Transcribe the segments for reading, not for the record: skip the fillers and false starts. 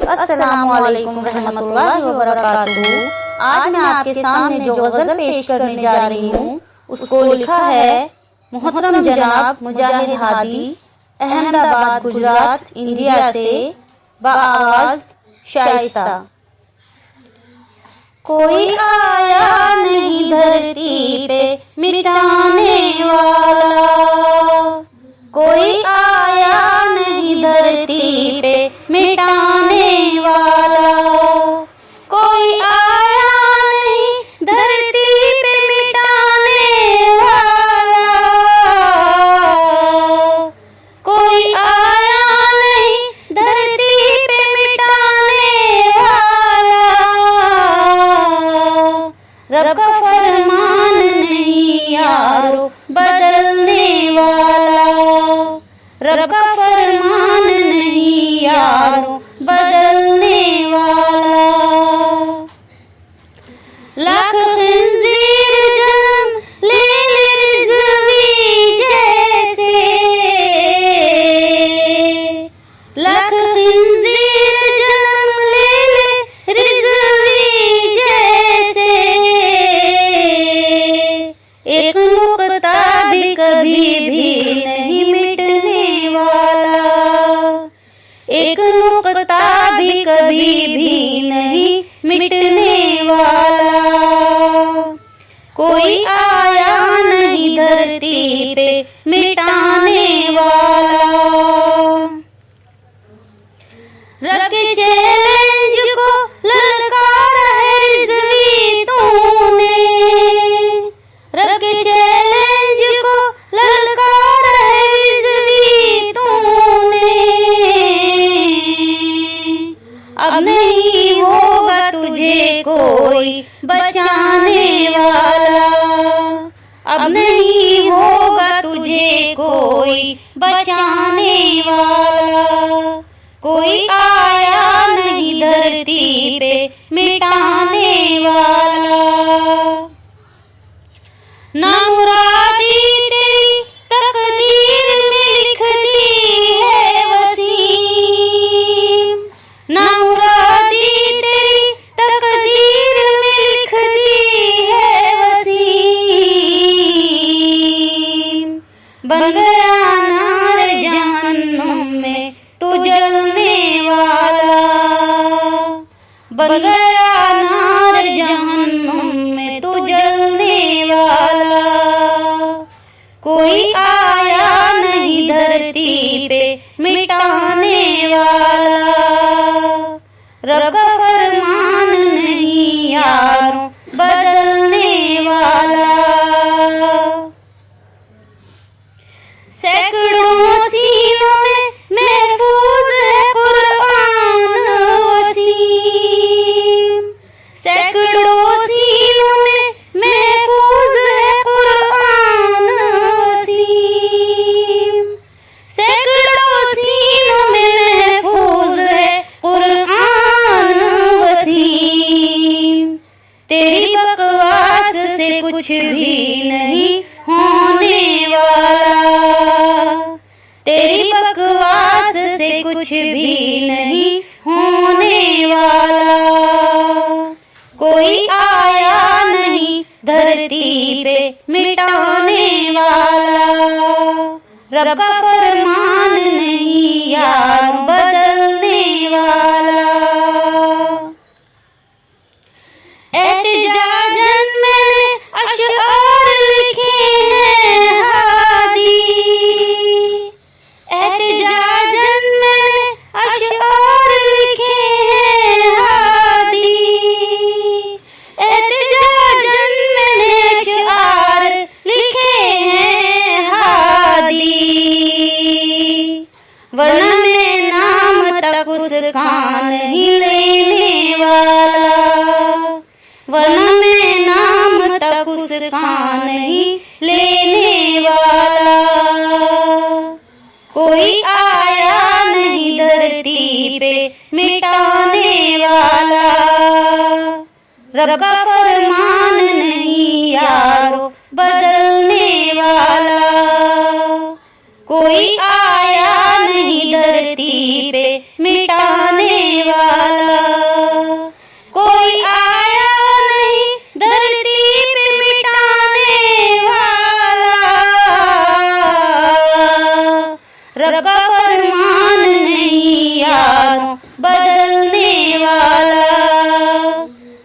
अस्सलामुअलैकुम रहमतुल्लाहि व बरकातुहू। आज मैं आपके सामने जो गज़ल पेश करने जा रही हूँ उसको लिखा है मोहतरम जनाब मुजाहिद हादी, अहमदाबाद गुजरात इंडिया से, बाआवाज़ शाइस्ता। कोई आया नहीं धरती पे मिटाने वाला, कोई आया नहीं धरती पे मिटाने वाला, कोई आया नहीं धरती पे मिटाने वाला, कोई आया नहीं धरती पे मिटाने वाला। रब का फरमान नहीं यारो बदलने वाला, रब का फरमान नहीं यारो बदलने वाला। लाख खंजीर जन्म ले रिज़वी जैसे, लाख खंजीर जन्म ले रिज़वी जैसे, एक नुक्ता भी कभी भी नहीं मिटने वाला, एक नुक्ता भी कभी भी नहीं मिटने वाला। कोई आया नहीं धरती पे मिटाने वाला। रब के चैलेंज को ललकारा है रिज़वी तूने, रब के चैलेंज को ललकारा है रिज़वी तूने। अब नहीं होगा तुझे कोई बचाने वाला, अब नहीं होगा तुझे कोई बचाने वाला। कोई आया नहीं धरती पे मिटाने वाला। नामुरादी तेरी तकदीर में लिख दी है वसीम, नामुरादी तेरी तकदीर में लिख दी है वसीम। बन गया नार जहन्नुम में तू जलने वाला, बन गया नार जहन्नुम में तू जलने वाला। कोई आया नहीं धरती पे मिटाने वाला। रब का फरमान नहीं यारों बदलने वाला। सैकड़ों सीनों में महफूज है कुरान वसीम, सैकड़ों सीनों में महफूज है कुरान वसीम, सैकड़ों सीनों में महफूज है कुरान वसीम। तेरी बकवास से कुछ भी नहीं होने वाला, तेरी बकवास से कुछ भी नहीं होने वाला। कोई आया नहीं धरती पे मिटाने वाला। रब का फरमान नहीं यारों बदलने वाला। एहतिजाजन मैंने अशआर लिखे हैं हादी, एहतिजाजन मैंने अशआर लिखे हैं हादी, एहतिजाजन मैंने अशआर लिखे हैं हादी। वरना मैं नाम तक उसका नहीं लेने वाला, वरना मैं नाम तक उसका नहीं लेने वाला। कोई आया नहीं धरती पे मिटाने वाला। रब का फरमान नहीं यारो बदलने वाला। कोई आया नहीं धरती पे मिटाने वाला। रब का फरमान नहीं यारों बदलने वाला,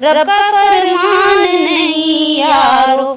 रब का फरमान नहीं यारों